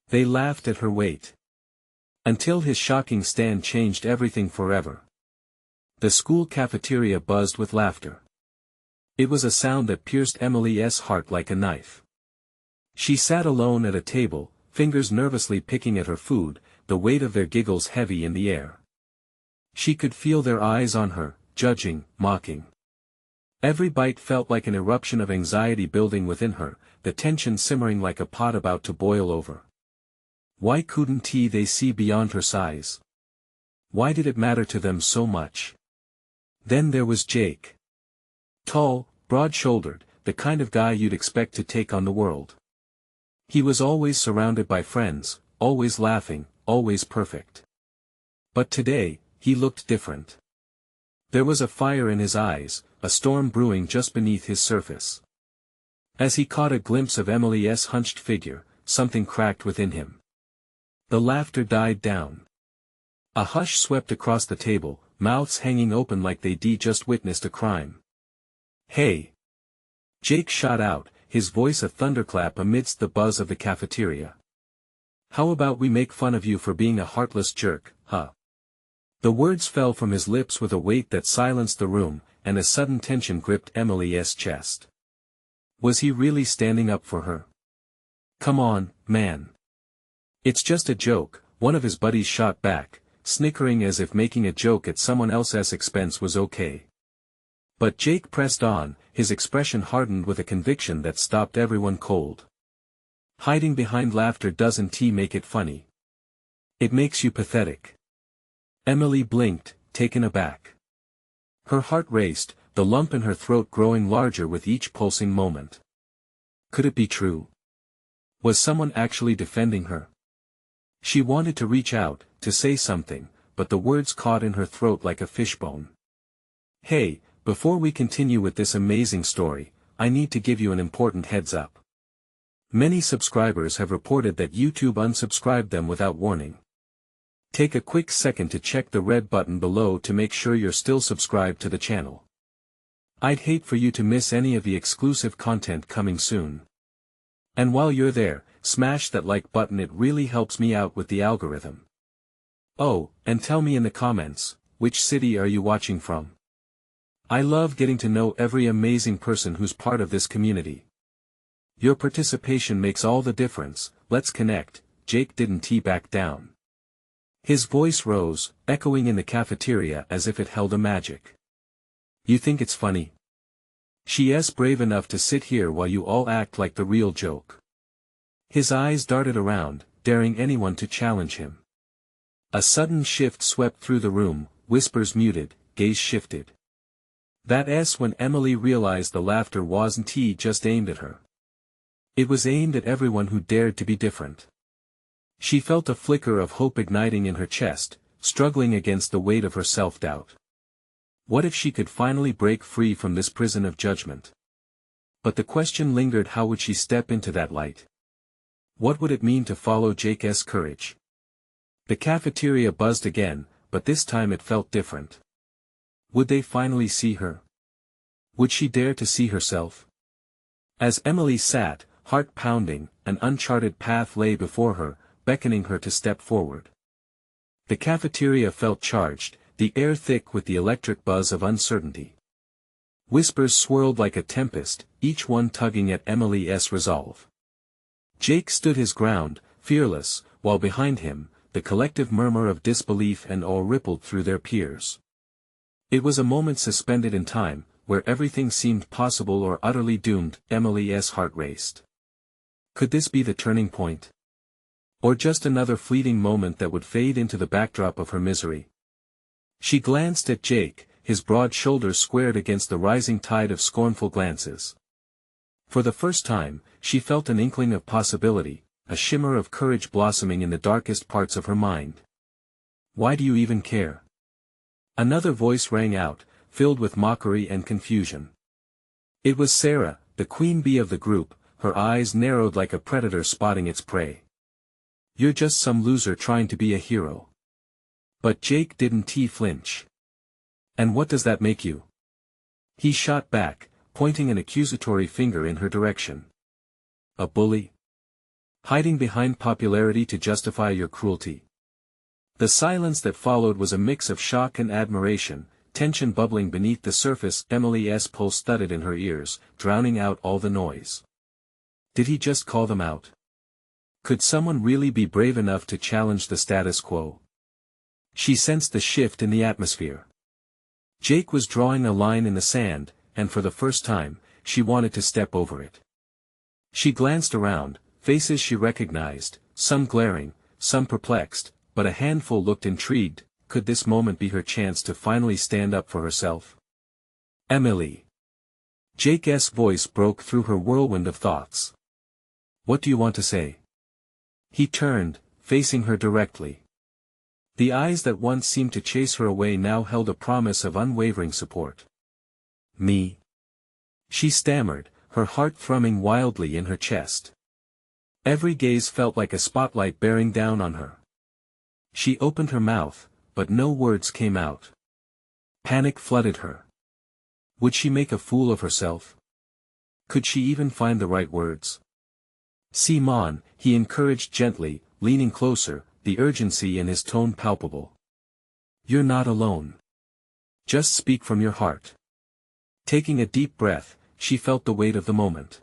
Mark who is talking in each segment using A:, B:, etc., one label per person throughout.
A: They laughed at her weight. Until his shocking stand changed everything forever. The school cafeteria buzzed with laughter. It was a sound that pierced Emily's heart like a knife. She sat alone at a table, fingers nervously picking at her food, the weight of their giggles heavy in the air. She could feel their eyes on her, judging, mocking. Every bite felt like an eruption of anxiety building within her, the tension simmering like a pot about to boil over. Why couldn't they see beyond her size? Why did it matter to them so much? Then there was Jake. Tall, broad-shouldered, the kind of guy you'd expect to take on the world. He was always surrounded by friends, always laughing, always perfect. But today, he looked different. There was a fire in his eyes, a storm brewing just beneath his surface. As he caught a glimpse of Emily's hunched figure, something cracked within him. The laughter died down. A hush swept across the table, mouths hanging open like they'd just witnessed a crime. "Hey!" Jake shot out, his voice a thunderclap amidst the buzz of the cafeteria. "How about we make fun of you for being a heartless jerk, huh?" The words fell from his lips with a weight that silenced the room, and a sudden tension gripped Emily's chest. Was he really standing up for her? "Come on, man. It's just a joke," one of his buddies shot back, snickering as if making a joke at someone else's expense was okay. But Jake pressed on, his expression hardened with a conviction that stopped everyone cold. "Hiding behind laughter doesn't make it funny. It makes you pathetic." Emily blinked, taken aback. Her heart raced, the lump in her throat growing larger with each pulsing moment. Could it be true? Was someone actually defending her? She wanted to reach out, to say something, but the words caught in her throat like a fishbone. "Hey, before we continue with this amazing story, I need to give you an important heads up. Many subscribers have reported that YouTube unsubscribed them without warning. Take a quick second to check the red button below to make sure you're still subscribed to the channel. I'd hate for you to miss any of the exclusive content coming soon. And while you're there, smash that like button, it really helps me out with the algorithm. Oh, and tell me in the comments, which city are you watching from? I love getting to know every amazing person who's part of this community. Your participation makes all the difference. Let's connect." Jake didn't back down. His voice rose, echoing in the cafeteria as if it held a magic. "You think it's funny? She's brave enough to sit here while you all act like the real joke." His eyes darted around, daring anyone to challenge him. A sudden shift swept through the room, whispers muted, gaze shifted. That's when Emily realized the laughter wasn't just aimed at her. It was aimed at everyone who dared to be different. She felt a flicker of hope igniting in her chest, struggling against the weight of her self-doubt. What if she could finally break free from this prison of judgment? But the question lingered: how would she step into that light? What would it mean to follow Jake's courage? The cafeteria buzzed again, but this time it felt different. Would they finally see her? Would she dare to see herself? As Emily sat, heart pounding, an uncharted path lay before her, beckoning her to step forward. The cafeteria felt charged, the air thick with the electric buzz of uncertainty. Whispers swirled like a tempest, each one tugging at Emily's resolve. Jake stood his ground, fearless, while behind him, the collective murmur of disbelief and awe rippled through their peers. It was a moment suspended in time, where everything seemed possible or utterly doomed. Emily's heart raced. Could this be the turning point? Or just another fleeting moment that would fade into the backdrop of her misery? She glanced at Jake, his broad shoulders squared against the rising tide of scornful glances. For the first time, she felt an inkling of possibility, a shimmer of courage blossoming in the darkest parts of her mind. "Why do you even care?" Another voice rang out, filled with mockery and confusion. It was Sarah, the queen bee of the group, her eyes narrowed like a predator spotting its prey. "You're just some loser trying to be a hero." But Jake didn't flinch. "And what does that make you?" He shot back, pointing an accusatory finger in her direction. "A bully? Hiding behind popularity to justify your cruelty. The silence that followed was a mix of shock and admiration, tension bubbling beneath the surface. Emily's pulse thudded in her ears, drowning out all the noise. Did he just call them out? Could someone really be brave enough to challenge the status quo? She sensed the shift in the atmosphere. Jake was drawing a line in the sand, and for the first time, she wanted to step over it. She glanced around, faces she recognized, some glaring, some perplexed, but a handful looked intrigued. Could this moment be her chance to finally stand up for herself? Emily. Jake's voice broke through her whirlwind of thoughts. What do you want to say? He turned, facing her directly. The eyes that once seemed to chase her away now held a promise of unwavering support. Me? She stammered, her heart thrumming wildly in her chest. Every gaze felt like a spotlight bearing down on her. She opened her mouth, but no words came out. Panic flooded her. Would she make a fool of herself? Could she even find the right words? Simon, he encouraged gently, leaning closer, the urgency in his tone palpable. You're not alone. Just speak from your heart. Taking a deep breath, she felt the weight of the moment.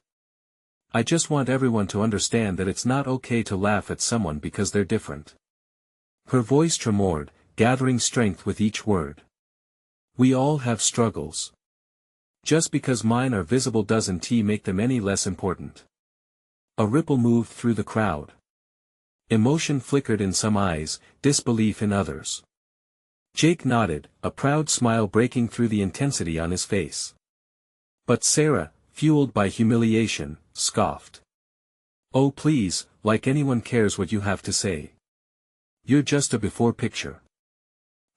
A: I just want everyone to understand that it's not okay to laugh at someone because they're different. Her voice tremored, gathering strength with each word. We all have struggles. Just because mine are visible doesn't make them any less important. A ripple moved through the crowd. Emotion flickered in some eyes, disbelief in others. Jake nodded, a proud smile breaking through the intensity on his face. But Sarah, fueled by humiliation, scoffed. Oh please, like anyone cares what you have to say. You're just a before picture.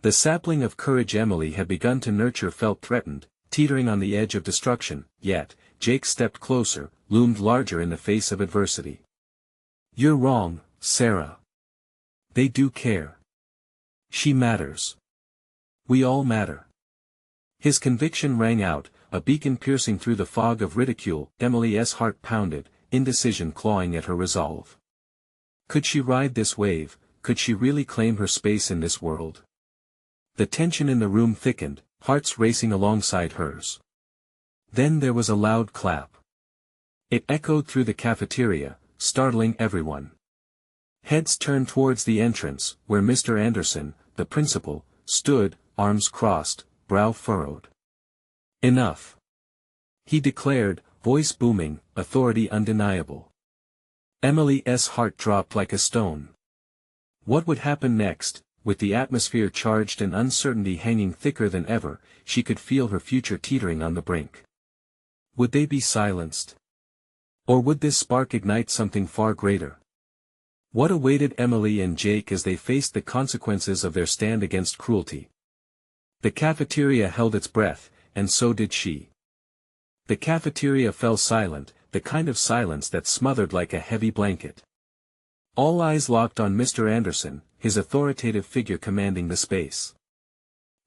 A: The sapling of courage Emily had begun to nurture felt threatened, teetering on the edge of destruction, yet, Jake stepped closer, loomed larger in the face of adversity. You're wrong, Sarah. They do care. She matters. We all matter. His conviction rang out, a beacon piercing through the fog of ridicule. Emily's heart pounded, indecision clawing at her resolve. Could she ride this wave? Could she really claim her space in this world? The tension in the room thickened, hearts racing alongside hers. Then there was a loud clap. It echoed through the cafeteria, startling everyone. Heads turned towards the entrance, where Mr. Anderson, the principal, stood, arms crossed, brow furrowed. Enough. He declared, voice booming, authority undeniable. Emily's heart dropped like a stone. What would happen next? With the atmosphere charged and uncertainty hanging thicker than ever, she could feel her future teetering on the brink. Would they be silenced? Or would this spark ignite something far greater? What awaited Emily and Jake as they faced the consequences of their stand against cruelty? The cafeteria held its breath, and so did she. The cafeteria fell silent, the kind of silence that smothered like a heavy blanket. All eyes locked on Mr. Anderson, his authoritative figure commanding the space.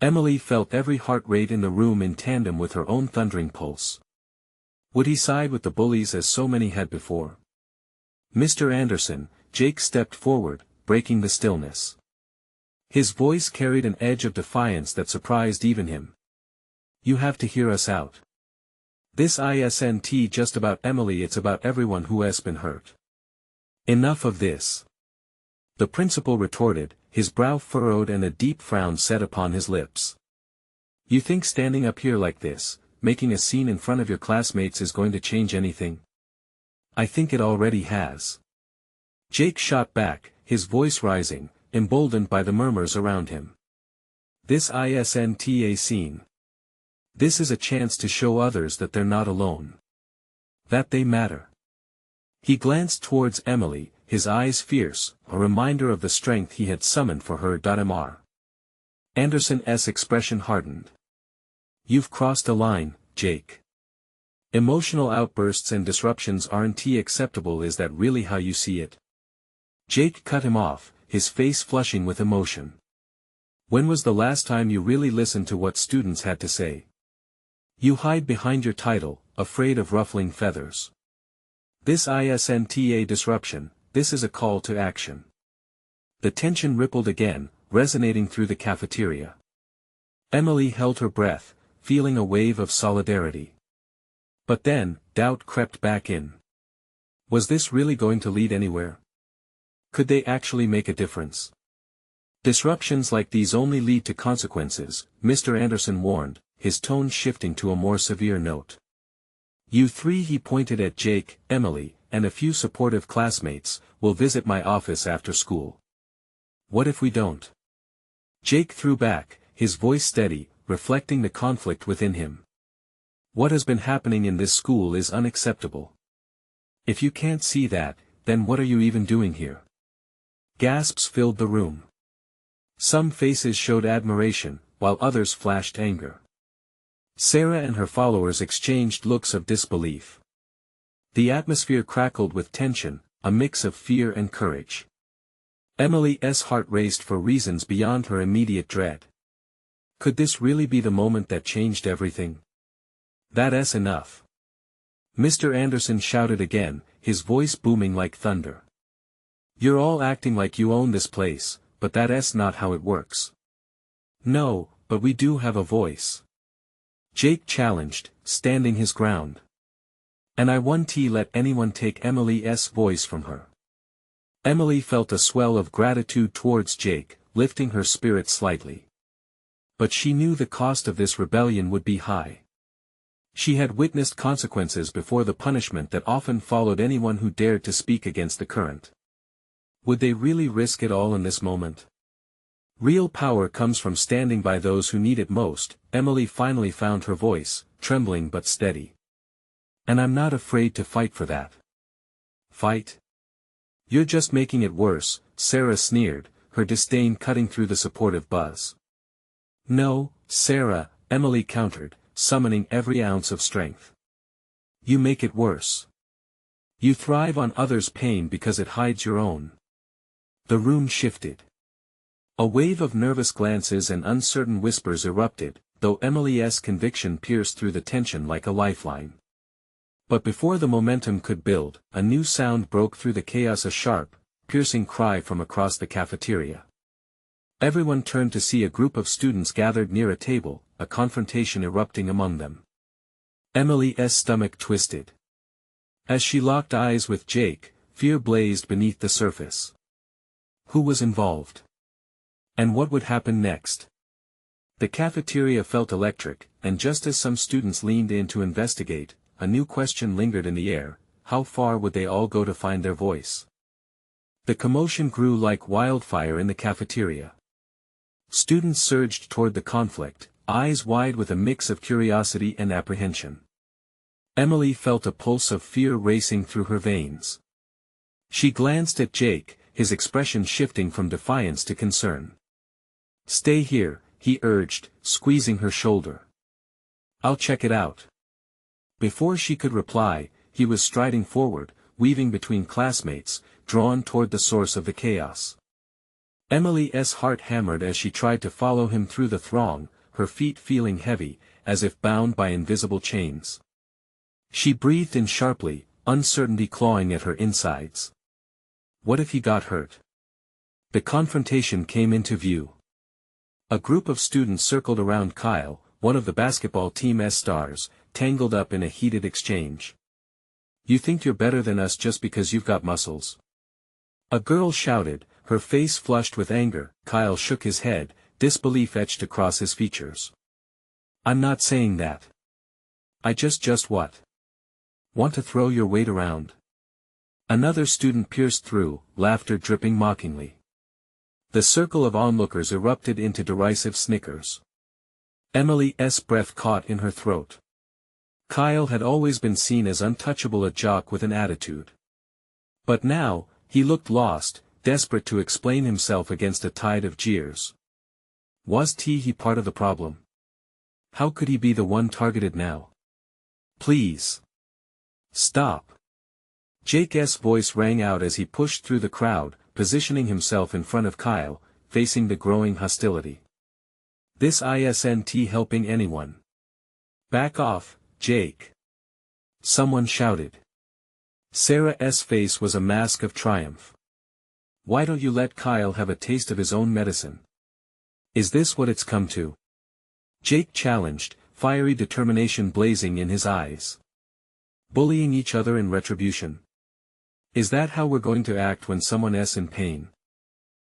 A: Emily felt every heart rate in the room in tandem with her own thundering pulse. Would he side with the bullies as so many had before? Mr. Anderson, Jake stepped forward, breaking the stillness. His voice carried an edge of defiance that surprised even him. You have to hear us out. This isn't just about Emily, it's about everyone who has been hurt. Enough of this. The principal retorted, his brow furrowed and a deep frown set upon his lips. You think standing up here like this, making a scene in front of your classmates is going to change anything? I think it already has. Jake shot back, his voice rising, emboldened by the murmurs around him. This isn't a scene. This is a chance to show others that they're not alone. That they matter. He glanced towards Emily, his eyes fierce, a reminder of the strength he had summoned for her. Mr. Anderson's expression hardened. You've crossed a line, Jake. Emotional outbursts and disruptions aren't acceptable. Is that really how you see it? Jake cut him off, his face flushing with emotion. When was the last time you really listened to what students had to say? You hide behind your title, afraid of ruffling feathers. This isn't a disruption, this is a call to action. The tension rippled again, resonating through the cafeteria. Emily held her breath, feeling a wave of solidarity. But then, doubt crept back in. Was this really going to lead anywhere? Could they actually make a difference? Disruptions like these only lead to consequences, Mr. Anderson warned, his tone shifting to a more severe note. You three, he pointed at Jake, Emily, and a few supportive classmates, will visit my office after school. What if we don't? Jake threw back, his voice steady, reflecting the conflict within him. What has been happening in this school is unacceptable. If you can't see that, then what are you even doing here? Gasps filled the room. Some faces showed admiration, while others flashed anger. Sarah and her followers exchanged looks of disbelief. The atmosphere crackled with tension, a mix of fear and courage. Emily's heart raced for reasons beyond her immediate dread. Could this really be the moment that changed everything? That's enough. Mr. Anderson shouted again, his voice booming like thunder. You're all acting like you own this place, but that's not how it works. No, but we do have a voice. Jake challenged, standing his ground. And I won't let anyone take Emily's voice from her. Emily felt a swell of gratitude towards Jake, lifting her spirit slightly. But she knew the cost of this rebellion would be high. She had witnessed consequences before, the punishment that often followed anyone who dared to speak against the current. Would they really risk it all in this moment? Real power comes from standing by those who need it most. Emily finally found her voice, trembling but steady. And I'm not afraid to fight for that. Fight? You're just making it worse, Sarah sneered, her disdain cutting through the supportive buzz. No, Sarah, Emily countered, summoning every ounce of strength. You make it worse. You thrive on others' pain because it hides your own. The room shifted. A wave of nervous glances and uncertain whispers erupted, though Emily's conviction pierced through the tension like a lifeline. But before the momentum could build, a new sound broke through the chaos, a sharp, piercing cry from across the cafeteria. Everyone turned to see a group of students gathered near a table, a confrontation erupting among them. Emily's stomach twisted. As she locked eyes with Jake, fear blazed beneath the surface. Who was involved? And what would happen next? The cafeteria felt electric, and just as some students leaned in to investigate, a new question lingered in the air: how far would they all go to find their voice? The commotion grew like wildfire in the cafeteria. Students surged toward the conflict, eyes wide with a mix of curiosity and apprehension. Emily felt a pulse of fear racing through her veins. She glanced at Jake, his expression shifting from defiance to concern. Stay here, he urged, squeezing her shoulder. I'll check it out. Before she could reply, he was striding forward, weaving between classmates, drawn toward the source of the chaos. Emily's heart hammered as she tried to follow him through the throng, her feet feeling heavy, as if bound by invisible chains. She breathed in sharply, uncertainty clawing at her insides. What if he got hurt? The confrontation came into view. A group of students circled around Kyle, one of the basketball team's stars, tangled up in a heated exchange. You think you're better than us just because you've got muscles? A girl shouted, her face flushed with anger. Kyle shook his head, disbelief etched across his features. I'm not saying that. I just what? Want to throw your weight around? Another student pierced through, laughter dripping mockingly. The circle of onlookers erupted into derisive snickers. Emily's breath caught in her throat. Kyle had always been seen as untouchable, a jock with an attitude. But now, he looked lost, desperate to explain himself against a tide of jeers. Was he part of the problem? How could he be the one targeted now? Please. Stop. Jake's voice rang out as he pushed through the crowd, positioning himself in front of Kyle, facing the growing hostility. This isn't helping anyone. Back off, Jake. Someone shouted. Sarah's face was a mask of triumph. Why don't you let Kyle have a taste of his own medicine? Is this what it's come to? Jake challenged, fiery determination blazing in his eyes. Bullying each other in retribution. Is that how we're going to act when someone's in pain?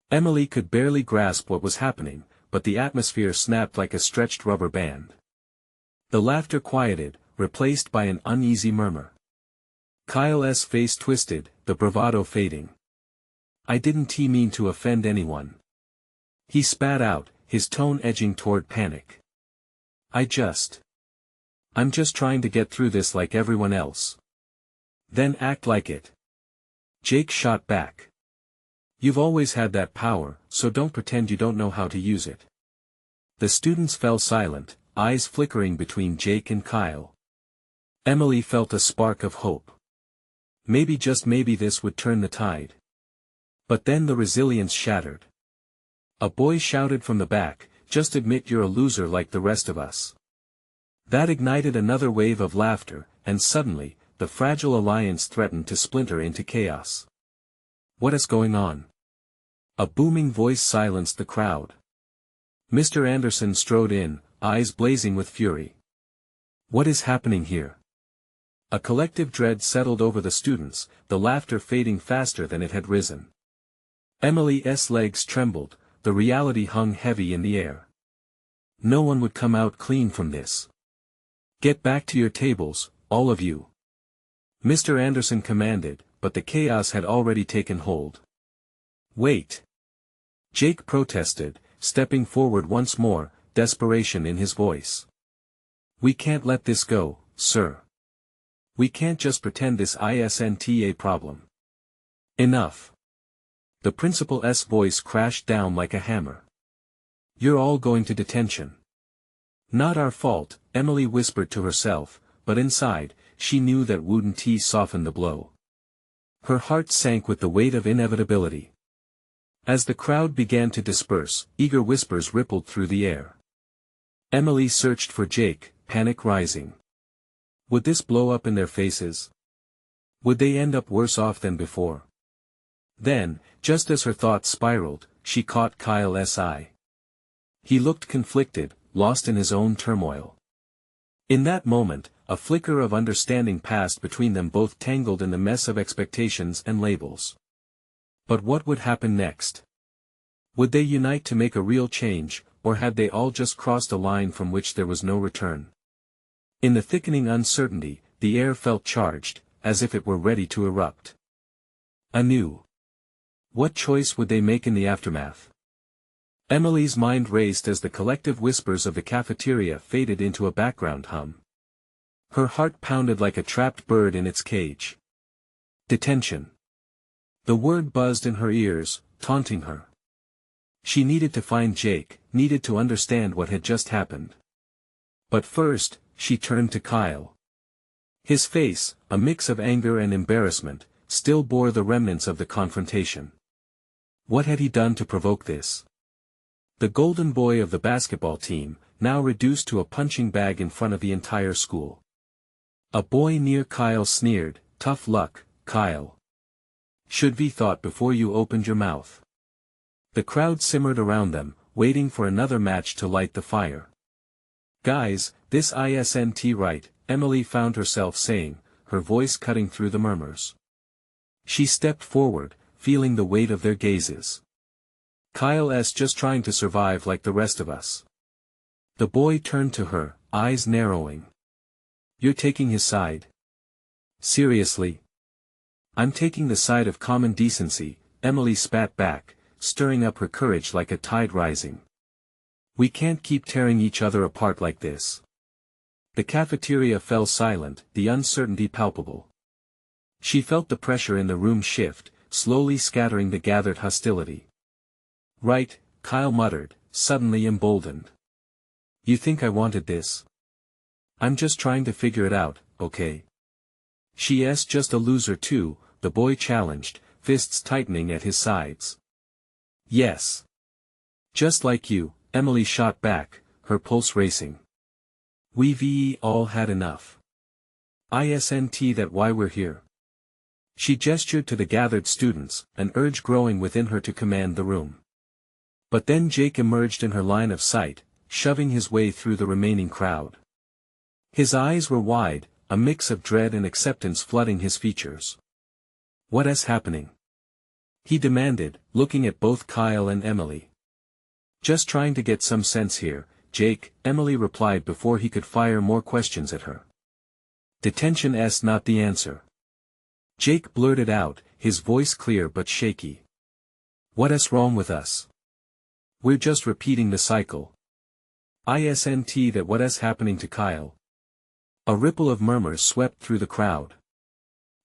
A: Emily could barely grasp what was happening, but the atmosphere snapped like a stretched rubber band. The laughter quieted, replaced by an uneasy murmur. Kyle's face twisted, the bravado fading. I didn't mean to offend anyone. He spat out, his tone edging toward panic. I'm just trying to get through this like everyone else. Then act like it. Jake shot back. You've always had that power, so don't pretend you don't know how to use it. The students fell silent, eyes flickering between Jake and Kyle. Emily felt a spark of hope. Maybe just maybe this would turn the tide. But then the resilience shattered. A boy shouted from the back, just admit you're a loser like the rest of us. That ignited another wave of laughter, and suddenly, the fragile alliance threatened to splinter into chaos. What is going on? A booming voice silenced the crowd. Mr. Anderson strode in, eyes blazing with fury. What is happening here? A collective dread settled over the students, the laughter fading faster than it had risen. Emily's legs trembled, the reality hung heavy in the air. No one would come out clean from this. Get back to your tables, all of you. Mr. Anderson commanded, but the chaos had already taken hold. Wait. Jake protested, stepping forward once more, desperation in his voice. We can't let this go, sir. We can't just pretend this isn't a problem. Enough. The principal's voice crashed down like a hammer. You're all going to detention. Not our fault, Emily whispered to herself, but inside, she knew that wouldn't soften the blow. Her heart sank with the weight of inevitability. As the crowd began to disperse, eager whispers rippled through the air. Emily searched for Jake, panic rising. Would this blow up in their faces? Would they end up worse off than before? Then, just as her thoughts spiraled, she caught Kyle's eye. He looked conflicted, lost in his own turmoil. In that moment, a flicker of understanding passed between them, both tangled in the mess of expectations and labels. But what would happen next? Would they unite to make a real change, or had they all just crossed a line from which there was no return? In the thickening uncertainty, the air felt charged, as if it were ready to erupt. Anew. What choice would they make in the aftermath? Emily's mind raced as the collective whispers of the cafeteria faded into a background hum. Her heart pounded like a trapped bird in its cage. Detention. The word buzzed in her ears, taunting her. She needed to find Jake, needed to understand what had just happened. But first, she turned to Kyle. His face, a mix of anger and embarrassment, still bore the remnants of the confrontation. What had he done to provoke this? The golden boy of the basketball team, now reduced to a punching bag in front of the entire school. A boy near Kyle sneered, "Tough luck, Kyle. Should be thought before you opened your mouth." The crowd simmered around them, waiting for another match to light the fire. Guys, this isn't right, Emily found herself saying, her voice cutting through the murmurs. She stepped forward, feeling the weight of their gazes. Kyle's just trying to survive like the rest of us. The boy turned to her, eyes narrowing. You're taking his side? Seriously? I'm taking the side of common decency, Emily spat back, stirring up her courage like a tide rising. We can't keep tearing each other apart like this. The cafeteria fell silent, the uncertainty palpable. She felt the pressure in the room shift, slowly scattering the gathered hostility. Right, Kyle muttered, suddenly emboldened. You think I wanted this? I'm just trying to figure it out, okay? She's just a loser too, the boy challenged, fists tightening at his sides. Yes. Just like you, Emily shot back, her pulse racing. We've all had enough. Isn't that why we're here? She gestured to the gathered students, an urge growing within her to command the room. But then Jake emerged in her line of sight, shoving his way through the remaining crowd. His eyes were wide, a mix of dread and acceptance flooding his features. "What is happening?" he demanded, looking at both Kyle and Emily. "Just trying to get some sense here, Jake," Emily replied before he could fire more questions at her. "Detention's not the answer." Jake blurted out, his voice clear but shaky. "What's wrong with us? We're just repeating the cycle." "Isn't that what's happening to Kyle?" A ripple of murmurs swept through the crowd.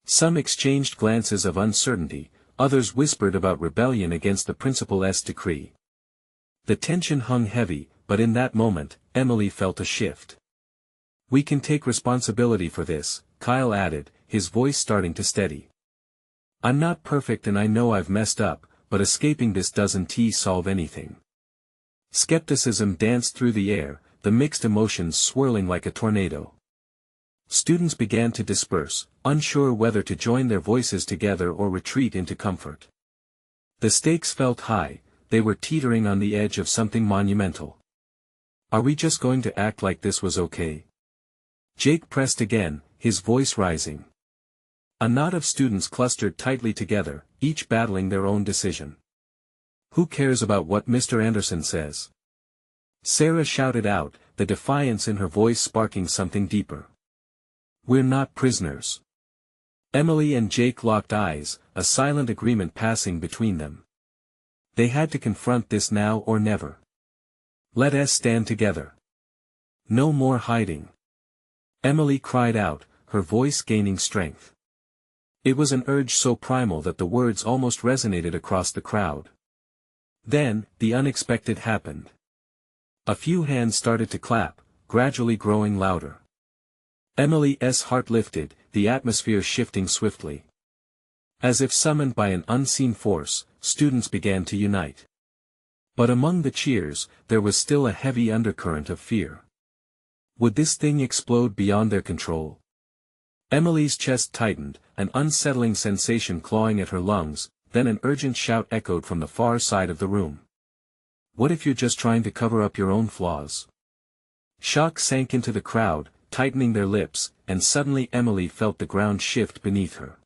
A: Some exchanged glances of uncertainty, others whispered about rebellion against the principal's decree. The tension hung heavy, but in that moment, Emily felt a shift. "We can take responsibility for this," Kyle added, his voice starting to steady. "I'm not perfect and I know I've messed up, but escaping this doesn't solve anything." Skepticism danced through the air, the mixed emotions swirling like a tornado. Students began to disperse, unsure whether to join their voices together or retreat into comfort. The stakes felt high, they were teetering on the edge of something monumental. "Are we just going to act like this was okay?" Jake pressed again, his voice rising. A knot of students clustered tightly together, each battling their own decision. "Who cares about what Mr. Anderson says?" Sarah shouted out, the defiance in her voice sparking something deeper. "We're not prisoners." Emily and Jake locked eyes, a silent agreement passing between them. They had to confront this now or never. "Let us stand together. No more hiding." Emily cried out, her voice gaining strength. It was an urge so primal that the words almost resonated across the crowd. Then, the unexpected happened. A few hands started to clap, gradually growing louder. Emily's heart lifted, the atmosphere shifting swiftly. As if summoned by an unseen force, students began to unite. But among the cheers, there was still a heavy undercurrent of fear. Would this thing explode beyond their control? Emily's chest tightened, an unsettling sensation clawing at her lungs, then an urgent shout echoed from the far side of the room. "What if you're just trying to cover up your own flaws?" Shock sank into the crowd, tightening their lips, and suddenly Emily felt the ground shift beneath her.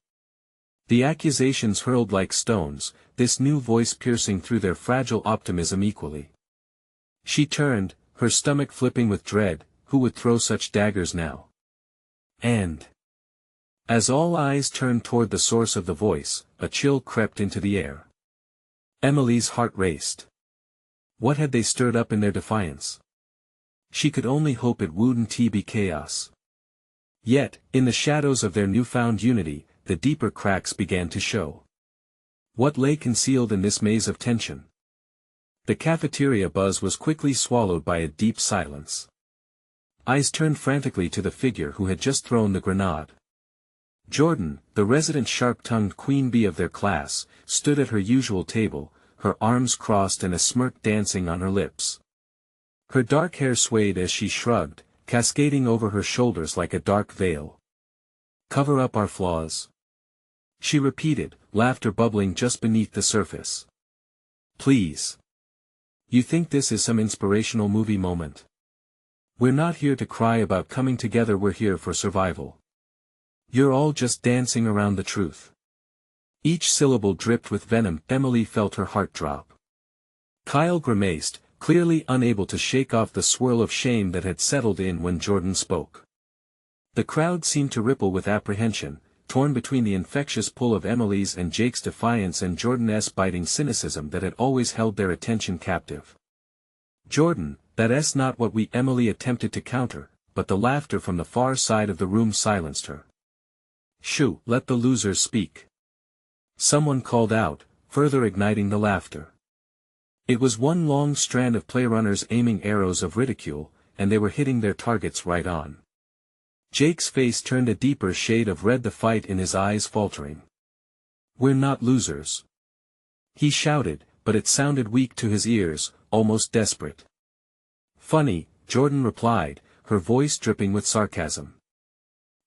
A: The accusations hurled like stones, this new voice piercing through their fragile optimism equally. She turned, her stomach flipping with dread, who would throw such daggers now? And as all eyes turned toward the source of the voice, a chill crept into the air. Emily's heart raced. What had they stirred up in their defiance? She could only hope it wouldn't be chaos. Yet, in the shadows of their newfound unity, the deeper cracks began to show. What lay concealed in this maze of tension? The cafeteria buzz was quickly swallowed by a deep silence. Eyes turned frantically to the figure who had just thrown the grenade. Jordan, the resident sharp-tongued queen bee of their class, stood at her usual table, her arms crossed and a smirk dancing on her lips. Her dark hair swayed as she shrugged, cascading over her shoulders like a dark veil. "Cover up our flaws," she repeated, laughter bubbling just beneath the surface. "Please. You think this is some inspirational movie moment? We're not here to cry about coming together, we're here for survival. You're all just dancing around the truth." Each syllable dripped with venom. Emily felt her heart drop. Kyle grimaced, clearly unable to shake off the swirl of shame that had settled in when Jordan spoke. The crowd seemed to ripple with apprehension, torn between the infectious pull of Emily's and Jake's defiance and Jordan's biting cynicism that had always held their attention captive. "Jordan, that's not what we..." Emily attempted to counter, but the laughter from the far side of the room silenced her. "Shoo, let the losers speak," someone called out, further igniting the laughter. It was one long strand of playrunners aiming arrows of ridicule, and they were hitting their targets right on. Jake's face turned a deeper shade of red, the fight in his eyes faltering. "We're not losers," he shouted, but it sounded weak to his ears, almost desperate. "Funny," Jordan replied, her voice dripping with sarcasm.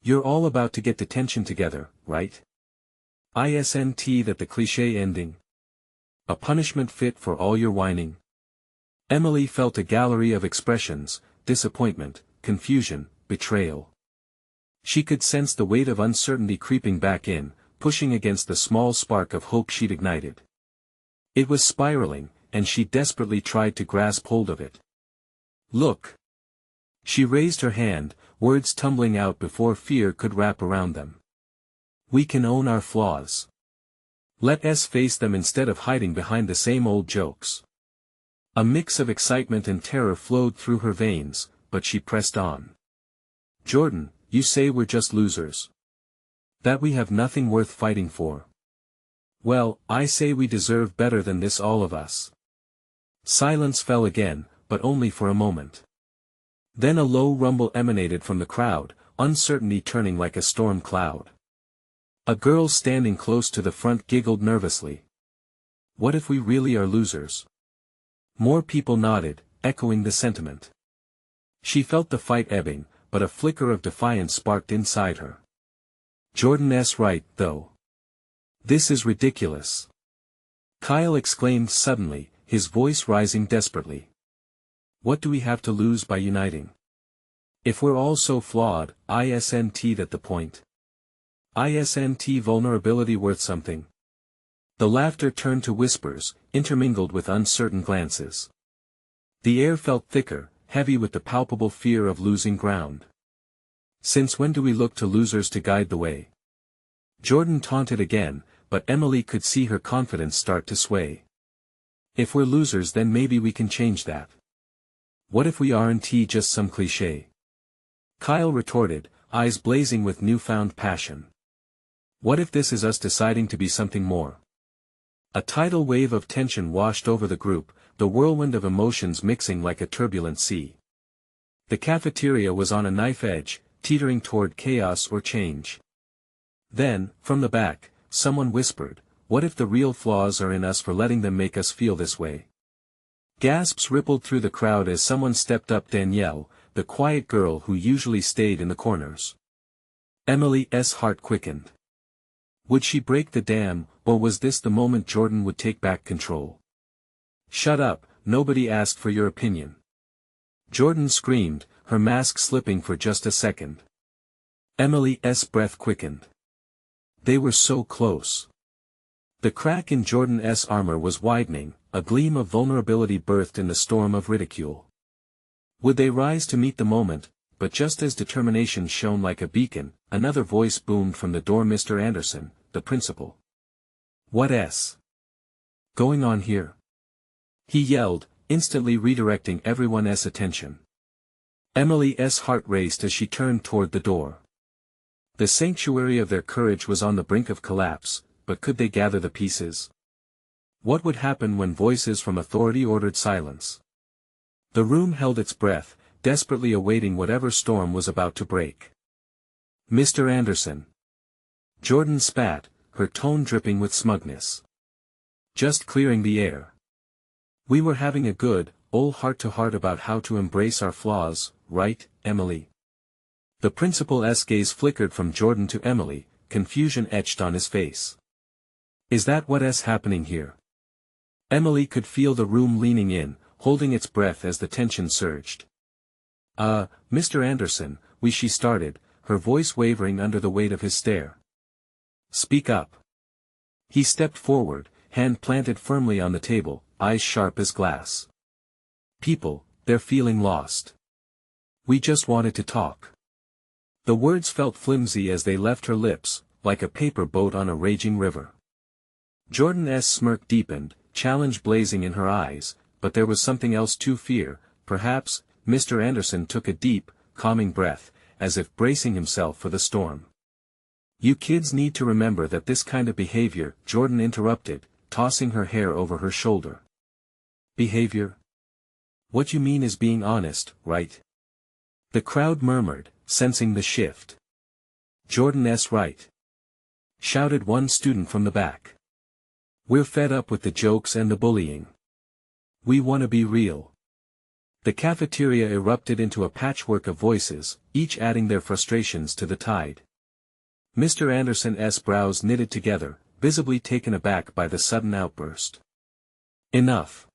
A: "You're all about to get detention together, right? Isn't that the cliché ending? A punishment fit for all your whining? Emily felt a gallery of expressions: disappointment, confusion, betrayal. She could sense the weight of uncertainty creeping back in, pushing against the small spark of hope she'd ignited. It was spiraling, and she desperately tried to grasp hold of it. "Look!" She raised her hand, words tumbling out before fear could wrap around them. "We can own our flaws. Let us face them instead of hiding behind the same old jokes." A mix of excitement and terror flowed through her veins, but she pressed on. "Jordan, you say we're just losers. That we have nothing worth fighting for. Well, I say we deserve better than this, all of us." Silence fell again, but only for a moment. Then a low rumble emanated from the crowd, uncertainty turning like a storm cloud. A girl standing close to the front giggled nervously. "What if we really are losers?" More people nodded, echoing the sentiment. She felt the fight ebbing, but a flicker of defiance sparked inside her. "Jordan's right, though. This is ridiculous," Kyle exclaimed suddenly, his voice rising desperately. "What do we have to lose by uniting? If we're all so flawed, isn't that the point? Isn't vulnerability worth something?" The laughter turned to whispers, intermingled with uncertain glances. The air felt thicker, heavy with the palpable fear of losing ground. "Since when do we look to losers to guide the way?" Jordan taunted again, but Emily could see her confidence start to sway. "If we're losers, then maybe we can change that. What if we aren't just some cliché?" Kyle retorted, eyes blazing with newfound passion. "What if this is us deciding to be something more?" A tidal wave of tension washed over the group, the whirlwind of emotions mixing like a turbulent sea. The cafeteria was on a knife edge, teetering toward chaos or change. Then, from the back, someone whispered, "What if the real flaws are in us for letting them make us feel this way?" Gasps rippled through the crowd as someone stepped up: Danielle, the quiet girl who usually stayed in the corners. Emily's heart quickened. Would she break the dam, or was this the moment Jordan would take back control? "Shut up, nobody asked for your opinion," Jordan screamed, her mask slipping for just a second. Emily's breath quickened. They were so close. The crack in Jordan's armor was widening, a gleam of vulnerability birthed in the storm of ridicule. Would they rise to meet the moment? But just as determination shone like a beacon, another voice boomed from the door: "Mr. Anderson, the principal." "What's going on here?" he yelled, instantly redirecting everyone's attention. Emily's heart raced as she turned toward the door. The sanctuary of their courage was on the brink of collapse, but could they gather the pieces? What would happen when voices from authority ordered silence? The room held its breath, desperately awaiting whatever storm was about to break. "Mr. Anderson." Jordan spat, her tone dripping with smugness. "Just clearing the air. We were having a good, old heart-to-heart about how to embrace our flaws, right, Emily?" The principal's gaze flickered from Jordan to Emily, confusion etched on his face. "Is that what's happening here?" Emily could feel the room leaning in, holding its breath as the tension surged. Mr. Anderson, she started, her voice wavering under the weight of his stare. "Speak up." He stepped forward, hand planted firmly on the table, eyes sharp as glass. "People, they're feeling lost. We just wanted to talk." The words felt flimsy as they left her lips, like a paper boat on a raging river. Jordan's smirk deepened, challenge blazing in her eyes, but there was something else to fear, perhaps. Mr. Anderson took a deep, calming breath, as if bracing himself for the storm. "You kids need to remember that this kind of behavior," Jordan interrupted, tossing her hair over her shoulder. "Behavior? What you mean is being honest, right?" The crowd murmured, sensing the shift. "Jordan's right," shouted one student from the back. "We're fed up with the jokes and the bullying. We want to be real." The cafeteria erupted into a patchwork of voices, each adding their frustrations to the tide. Mr. Anderson's brows knitted together, visibly taken aback by the sudden outburst. Enough!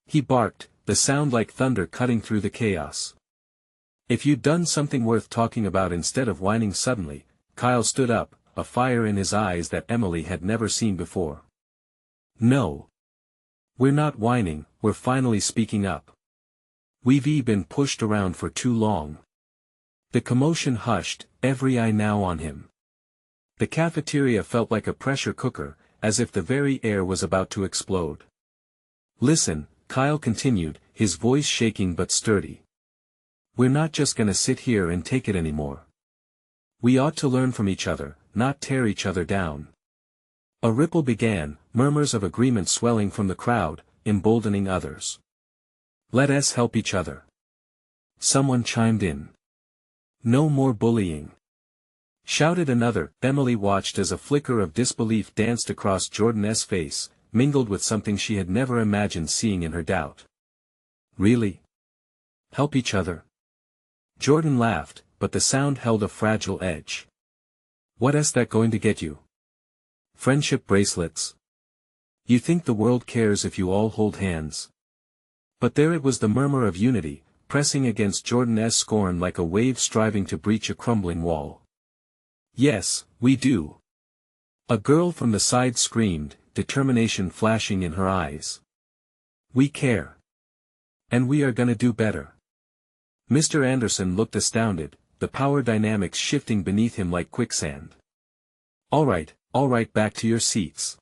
A: He barked, the sound like thunder cutting through the chaos. If you'd done something worth talking about instead of whining suddenly, Kyle stood up, a fire in his eyes that Emily had never seen before. No. We're not whining, we're finally speaking up. We've been pushed around for too long. The commotion hushed, every eye now on him. The cafeteria felt like a pressure cooker, as if the very air was about to explode. Listen, Kyle continued, his voice shaking but sturdy. We're not just gonna sit here and take it anymore. We ought to learn from each other, not tear each other down. A ripple began, murmurs of agreement swelling from the crowd, emboldening others. Let us help each other. Someone chimed in. No more bullying. Shouted another. Emily watched as a flicker of disbelief danced across Jordan's face, mingled with something she had never imagined seeing in her doubt. Really? Help each other? Jordan laughed, but the sound held a fragile edge. What's that going to get you? Friendship bracelets? You think the world cares if you all hold hands? But there it was, the murmur of unity, pressing against Jordan's scorn like a wave striving to breach a crumbling wall. Yes, we do. A girl from the side screamed, determination flashing in her eyes. We care. And we are gonna do better. Mr. Anderson looked astounded, the power dynamics shifting beneath him like quicksand. All right, back to your seats.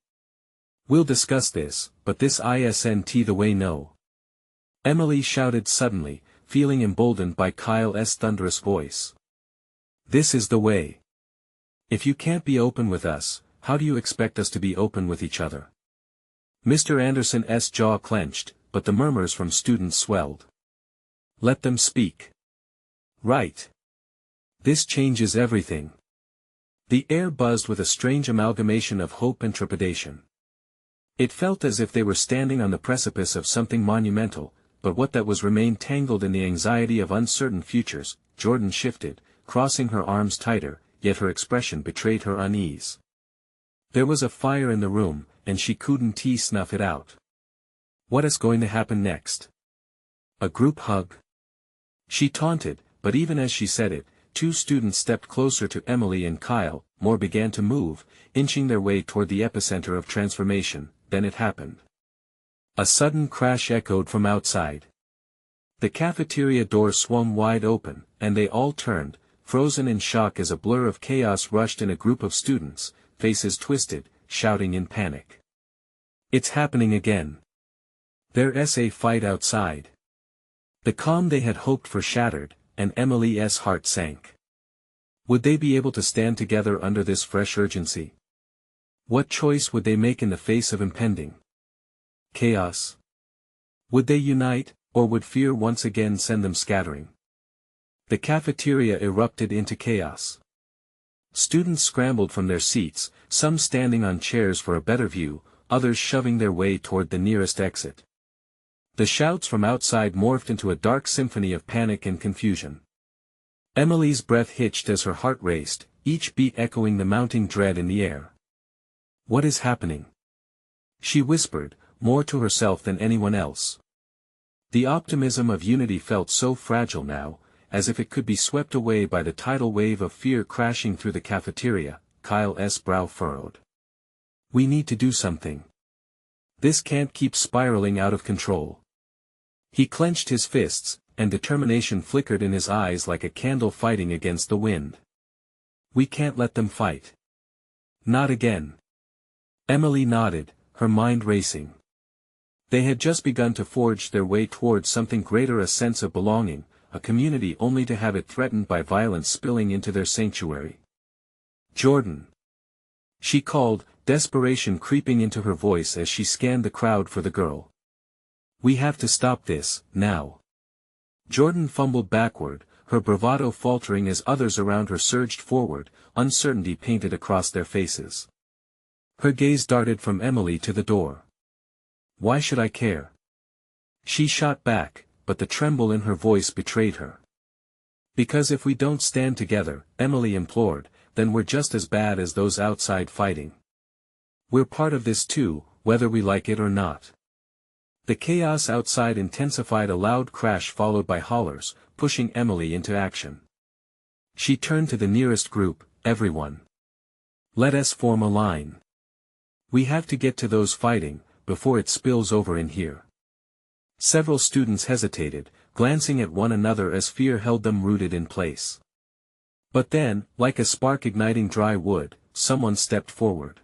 A: We'll discuss this, but this isn't the way. No. Emily shouted suddenly, feeling emboldened by Kyle's thunderous voice. This is the way. If you can't be open with us, how do you expect us to be open with each other? Mr. Anderson's jaw clenched, but the murmurs from students swelled. Let them speak. Right. This changes everything. The air buzzed with a strange amalgamation of hope and trepidation. It felt as if they were standing on the precipice of something monumental, but what that was remained tangled in the anxiety of uncertain futures. Jordan shifted, crossing her arms tighter, yet her expression betrayed her unease. There was a fire in the room, and she couldn't snuff it out. What is going to happen next? A group hug? She taunted, but even as she said it, two students stepped closer to Emily and Kyle. More began to move, inching their way toward the epicenter of transformation. Then it happened. A sudden crash echoed from outside. The cafeteria door swung wide open, and they all turned, frozen in shock as a blur of chaos rushed in. A group of students, faces twisted, shouting in panic. It's happening again. There's a fight outside. The calm they had hoped for shattered, and Emily's heart sank. Would they be able to stand together under this fresh urgency? What choice would they make in the face of impending chaos? Would they unite, or would fear once again send them scattering? The cafeteria erupted into chaos. Students scrambled from their seats, some standing on chairs for a better view, others shoving their way toward the nearest exit. The shouts from outside morphed into a dark symphony of panic and confusion. Emily's breath hitched as her heart raced, each beat echoing the mounting dread in the air. What is happening? She whispered, more to herself than anyone else. The optimism of unity felt so fragile now, as if it could be swept away by the tidal wave of fear crashing through the cafeteria. Kyle's brow furrowed. We need to do something. This can't keep spiraling out of control. He clenched his fists, and determination flickered in his eyes like a candle fighting against the wind. We can't let them fight. Not again. Emily nodded, her mind racing. They had just begun to forge their way towards something greater, a sense of belonging, a community, only to have it threatened by violence spilling into their sanctuary. Jordan. She called, desperation creeping into her voice as she scanned the crowd for the girl. We have to stop this, now. Jordan fumbled backward, her bravado faltering as others around her surged forward, uncertainty painted across their faces. Her gaze darted from Emily to the door. Why should I care? She shot back, but the tremble in her voice betrayed her. Because if we don't stand together, Emily implored, then we're just as bad as those outside fighting. We're part of this too, whether we like it or not. The chaos outside intensified, a loud crash followed by hollers, pushing Emily into action. She turned to the nearest group. Everyone. Let us form a line. We have to get to those fighting, before it spills over in here. Several students hesitated, glancing at one another as fear held them rooted in place. But then, like a spark igniting dry wood, someone stepped forward.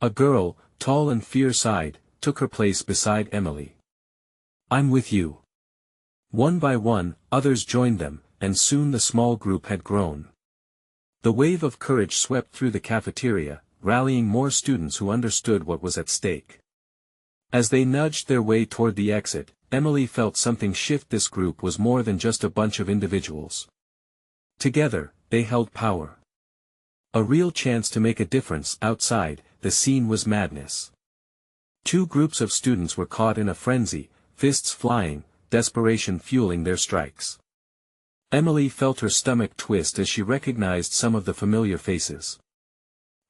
A: A girl, tall and fierce-eyed, took her place beside Emily. I'm with you. One by one, others joined them, and soon the small group had grown. The wave of courage swept through the cafeteria, rallying more students who understood what was at stake. As they nudged their way toward the exit, Emily felt something shift. This group was more than just a bunch of individuals. Together, they held power. A real chance to make a difference. Outside, the scene was madness. Two groups of students were caught in a frenzy, fists flying, desperation fueling their strikes. Emily felt her stomach twist as she recognized some of the familiar faces.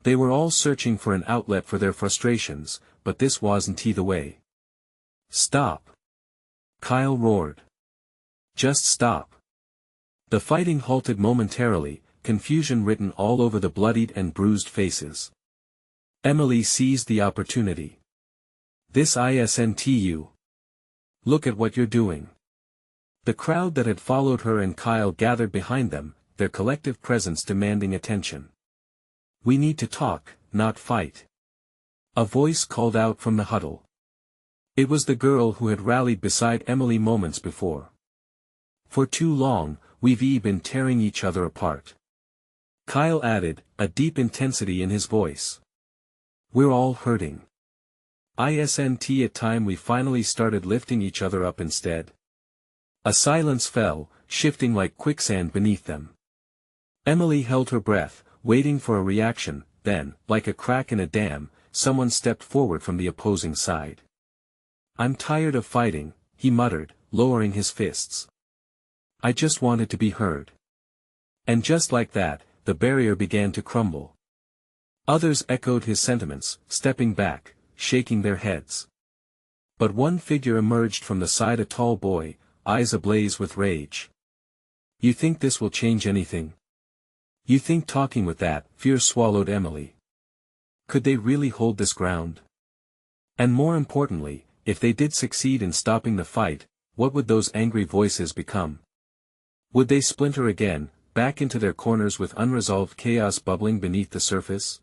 A: They were all searching for an outlet for their frustrations, but this wasn't the way. Stop! Kyle roared. Just stop! The fighting halted momentarily, confusion written all over the bloodied and bruised faces. Emily seized the opportunity. This isn't you. Look at what you're doing. The crowd that had followed her and Kyle gathered behind them, their collective presence demanding attention. We need to talk, not fight. A voice called out from the huddle. It was the girl who had rallied beside Emily moments before. For too long, we've been tearing each other apart. Kyle added, a deep intensity in his voice. We're all hurting. Isn't it time we finally started lifting each other up instead? A silence fell, shifting like quicksand beneath them. Emily held her breath, waiting for a reaction, then, like a crack in a dam, someone stepped forward from the opposing side. I'm tired of fighting, he muttered, lowering his fists. I just wanted to be heard. And just like that, the barrier began to crumble. Others echoed his sentiments, stepping back, shaking their heads. But one figure emerged from the side, a tall boy, eyes ablaze with rage. You think this will change anything? You think talking with that? Fear swallowed Emily. Could they really hold this ground? And more importantly, if they did succeed in stopping the fight, what would those angry voices become? Would they splinter again, back into their corners with unresolved chaos bubbling beneath the surface?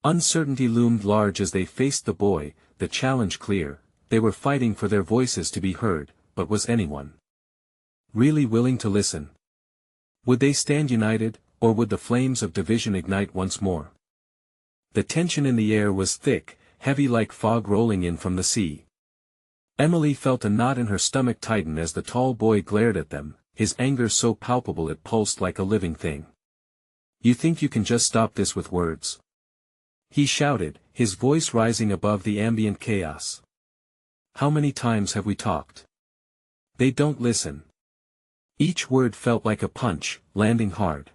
A: Uncertainty loomed large as they faced the boy, the challenge clear. They were fighting for their voices to be heard, but was anyone really willing to listen? Would they stand united, or would the flames of division ignite once more? The tension in the air was thick, heavy like fog rolling in from the sea. Emily felt a knot in her stomach tighten as the tall boy glared at them, his anger so palpable it pulsed like a living thing. You think you can just stop this with words? He shouted, his voice rising above the ambient chaos. How many times have we talked? They don't listen. Each word felt like a punch, landing hard.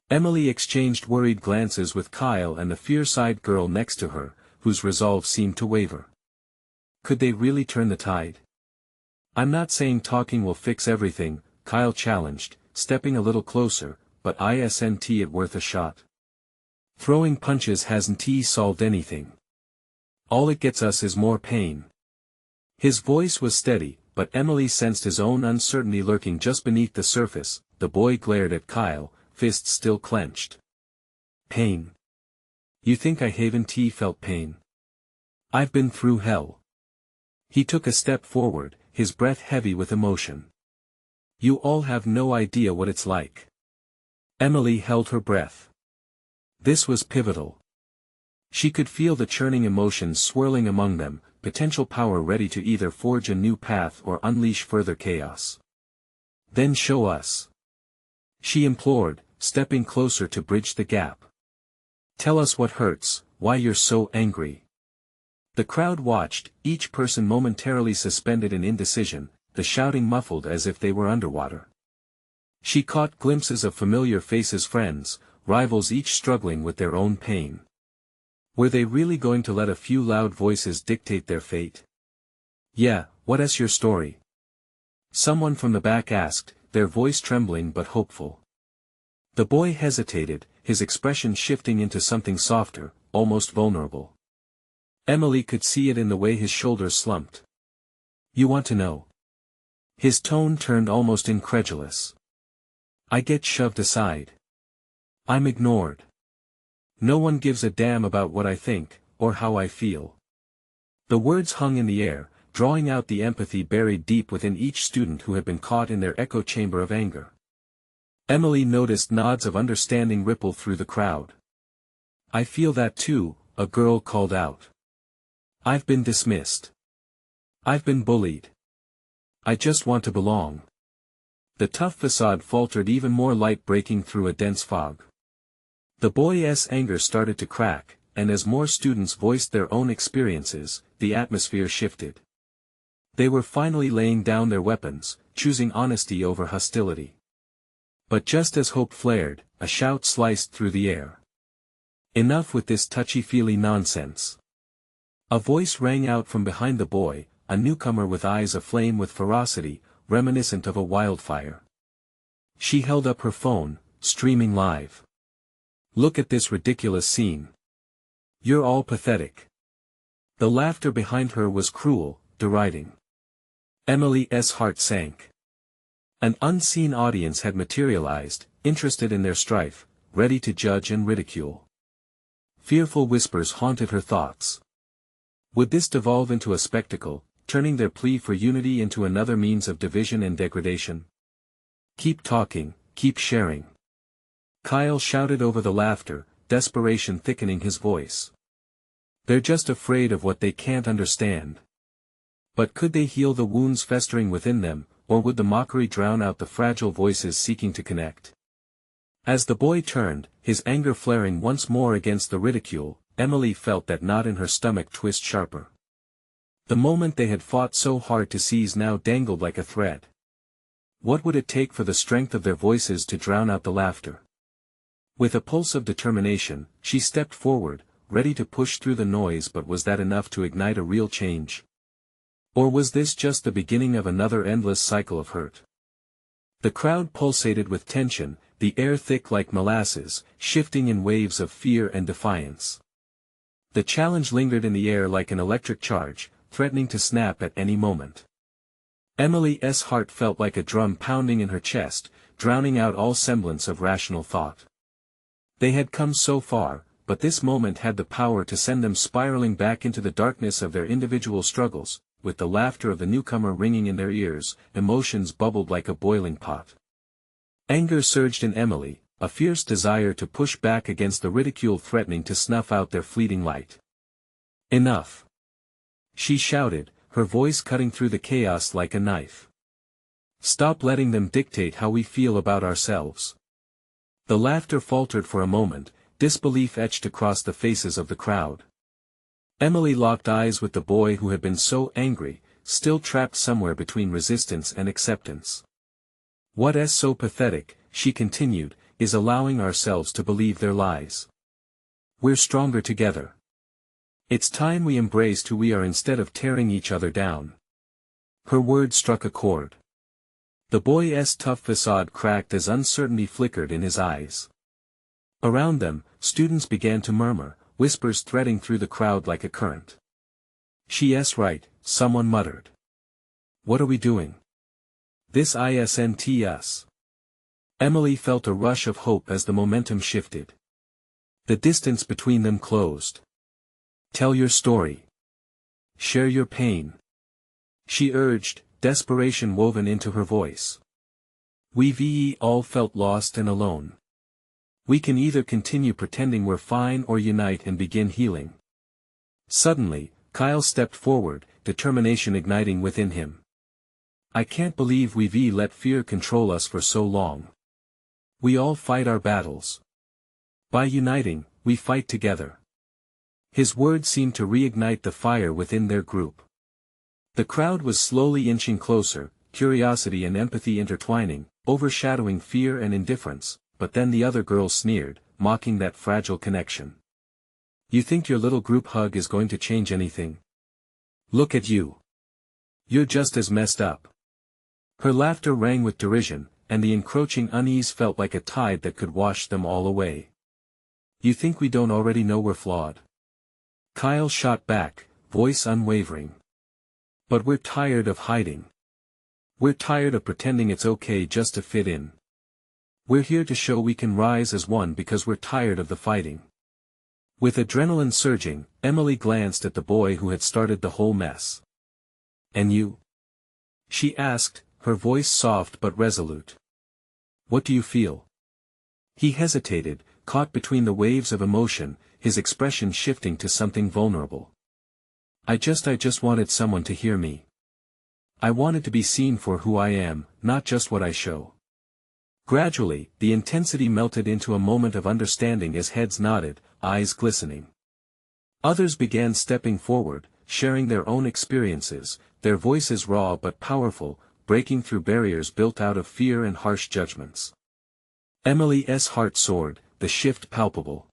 A: Emily exchanged worried glances with Kyle and the fierce-eyed girl next to her, whose resolve seemed to waver. Could they really turn the tide? I'm not saying talking will fix everything, Kyle challenged, stepping a little closer, but isn't it worth a shot? Throwing punches hasn't solved anything. All it gets us is more pain. His voice was steady, but Emily sensed his own uncertainty lurking just beneath the surface. The boy glared at Kyle, fists still clenched. Pain. You think I haven't felt pain? I've been through hell. He took a step forward, his breath heavy with emotion. You all have no idea what it's like. Emily held her breath. This was pivotal. She could feel the churning emotions swirling among them, potential power ready to either forge a new path or unleash further chaos. Then show us. She implored, stepping closer to bridge the gap. Tell us what hurts, why you're so angry. The crowd watched, each person momentarily suspended in indecision, the shouting muffled as if they were underwater. She caught glimpses of familiar faces, friends, rivals each struggling with their own pain. Were they really going to let a few loud voices dictate their fate? "Yeah, what's your story?" someone from the back asked, their voice trembling but hopeful. The boy hesitated, his expression shifting into something softer, almost vulnerable. Emily could see it in the way his shoulders slumped. "You want to know?" His tone turned almost incredulous. "I get shoved aside. I'm ignored. No one gives a damn about what I think, or how I feel." The words hung in the air, drawing out the empathy buried deep within each student who had been caught in their echo chamber of anger. Emily noticed nods of understanding ripple through the crowd. "I feel that too," a girl called out. "I've been dismissed. I've been bullied. I just want to belong." The tough facade faltered, even more light breaking through a dense fog. The boy's anger started to crack, and as more students voiced their own experiences, the atmosphere shifted. They were finally laying down their weapons, choosing honesty over hostility. But just as hope flared, a shout sliced through the air. "Enough with this touchy-feely nonsense." A voice rang out from behind the boy, a newcomer with eyes aflame with ferocity, reminiscent of a wildfire. She held up her phone, streaming live. "Look at this ridiculous scene. You're all pathetic." The laughter behind her was cruel, deriding. Emily's heart sank. An unseen audience had materialized, interested in their strife, ready to judge and ridicule. Fearful whispers haunted her thoughts. Would this devolve into a spectacle, turning their plea for unity into another means of division and degradation? "Keep talking, keep sharing." Kyle shouted over the laughter, desperation thickening his voice. "They're just afraid of what they can't understand." But could they heal the wounds festering within them, or would the mockery drown out the fragile voices seeking to connect? As the boy turned, his anger flaring once more against the ridicule, Emily felt that knot in her stomach twist sharper. The moment they had fought so hard to seize now dangled like a thread. What would it take for the strength of their voices to drown out the laughter? With a pulse of determination, she stepped forward, ready to push through the noise. But was that enough to ignite a real change? Or was this just the beginning of another endless cycle of hurt? The crowd pulsated with tension, the air thick like molasses, shifting in waves of fear and defiance. The challenge lingered in the air like an electric charge, threatening to snap at any moment. Emily's heart felt like a drum pounding in her chest, drowning out all semblance of rational thought. They had come so far, but this moment had the power to send them spiraling back into the darkness of their individual struggles. With the laughter of the newcomer ringing in their ears, emotions bubbled like a boiling pot. Anger surged in Emily, a fierce desire to push back against the ridicule threatening to snuff out their fleeting light. "Enough!" she shouted, her voice cutting through the chaos like a knife. "Stop letting them dictate how we feel about ourselves." The laughter faltered for a moment, disbelief etched across the faces of the crowd. Emily locked eyes with the boy who had been so angry, still trapped somewhere between resistance and acceptance. "What's so pathetic," she continued, "is allowing ourselves to believe their lies. We're stronger together. It's time we embraced who we are instead of tearing each other down." Her words struck a chord. The boy's tough facade cracked as uncertainty flickered in his eyes. Around them, students began to murmur, whispers threading through the crowd like a current. "She's right," someone muttered. "What are we doing? This isn't us." Emily felt a rush of hope as the momentum shifted. The distance between them closed. "Tell your story. Share your pain," she urged, desperation woven into her voice. "We've all felt lost and alone. We can either continue pretending we're fine or unite and begin healing." Suddenly, Kyle stepped forward, determination igniting within him. "I can't believe we've let fear control us for so long. We all fight our battles. By uniting, we fight together." His words seemed to reignite the fire within their group. The crowd was slowly inching closer, curiosity and empathy intertwining, overshadowing fear and indifference, but then the other girl sneered, mocking that fragile connection. You think your little group hug is going to change anything? Look at you. You're just as messed up. Her laughter rang with derision, and the encroaching unease felt like a tide that could wash them all away. You think we don't already know we're flawed? Kyle shot back, voice unwavering. But we're tired of hiding. We're tired of pretending it's okay just to fit in. We're here to show we can rise as one because we're tired of the fighting. With adrenaline surging, Emily glanced at the boy who had started the whole mess. And you? She asked, her voice soft but resolute. What do you feel? He hesitated, caught between the waves of emotion, his expression shifting to something vulnerable. I just wanted someone to hear me. I wanted to be seen for who I am, not just what I show. Gradually, the intensity melted into a moment of understanding as heads nodded, eyes glistening. Others began stepping forward, sharing their own experiences, their voices raw but powerful, breaking through barriers built out of fear and harsh judgments. Emily's heart soared, the shift palpable.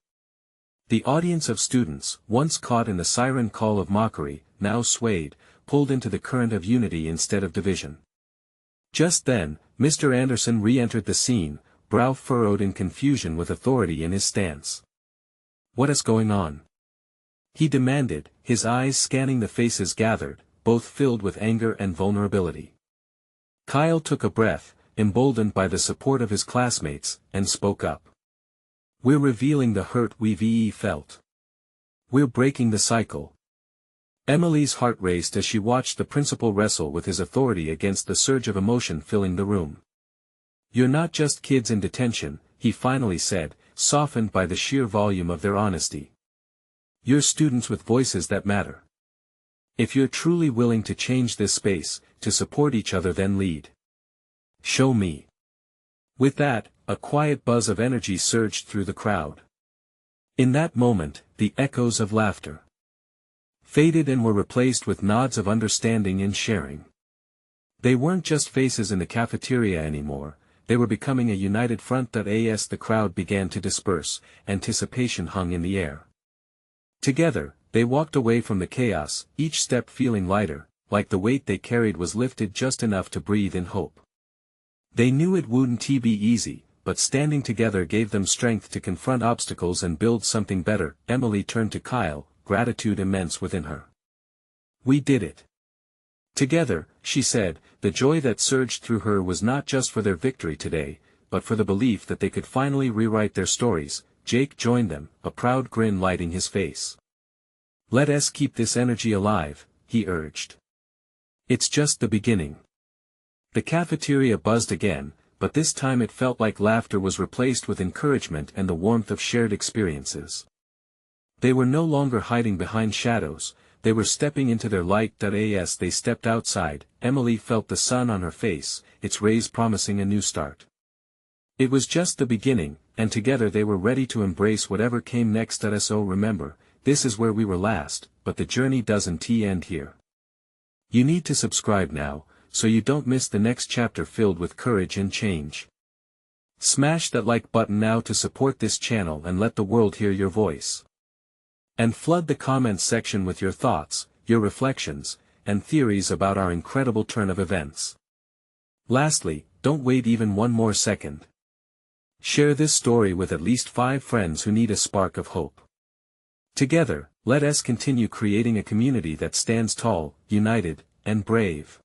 A: The audience of students, once caught in the siren call of mockery, now swayed, pulled into the current of unity instead of division. Just then, Mr. Anderson re-entered the scene, brow furrowed in confusion with authority in his stance. What is going on? He demanded, his eyes scanning the faces gathered, both filled with anger and vulnerability. Kyle took a breath, emboldened by the support of his classmates, and spoke up. We're revealing the hurt we've felt. We're breaking the cycle. Emily's heart raced as she watched the principal wrestle with his authority against the surge of emotion filling the room. You're not just kids in detention, he finally said, softened by the sheer volume of their honesty. You're students with voices that matter. If you're truly willing to change this space, to support each other, then lead. Show me. With that, a quiet buzz of energy surged through the crowd. In that moment, the echoes of laughter faded and were replaced with nods of understanding and sharing. They weren't just faces in the cafeteria anymore, they were becoming a united front. As the crowd began to disperse, anticipation hung in the air. Together, they walked away from the chaos, each step feeling lighter, like the weight they carried was lifted just enough to breathe in hope. They knew it wouldn't be easy, but standing together gave them strength to confront obstacles and build something better. Emily turned to Kyle, gratitude immense within her. We did it. Together, she said, the joy that surged through her was not just for their victory today, but for the belief that they could finally rewrite their stories. Jake joined them, a proud grin lighting his face. Let us keep this energy alive, he urged. It's just the beginning. The cafeteria buzzed again, but this time it felt like laughter was replaced with encouragement and the warmth of shared experiences. They were no longer hiding behind shadows, they were stepping into their light. As they stepped outside, Emily felt the sun on her face, its rays promising a new start. It was just the beginning, and together they were ready to embrace whatever came next. So remember, this is where we were last, but the journey doesn't end here. You need to subscribe now, so you don't miss the next chapter filled with courage and change. Smash that like button now to support this channel and let the world hear your voice. And flood the comments section with your thoughts, your reflections, and theories about our incredible turn of events. Lastly, don't wait even one more second. Share this story with at least 5 friends who need a spark of hope. Together, let us continue creating a community that stands tall, united, and brave.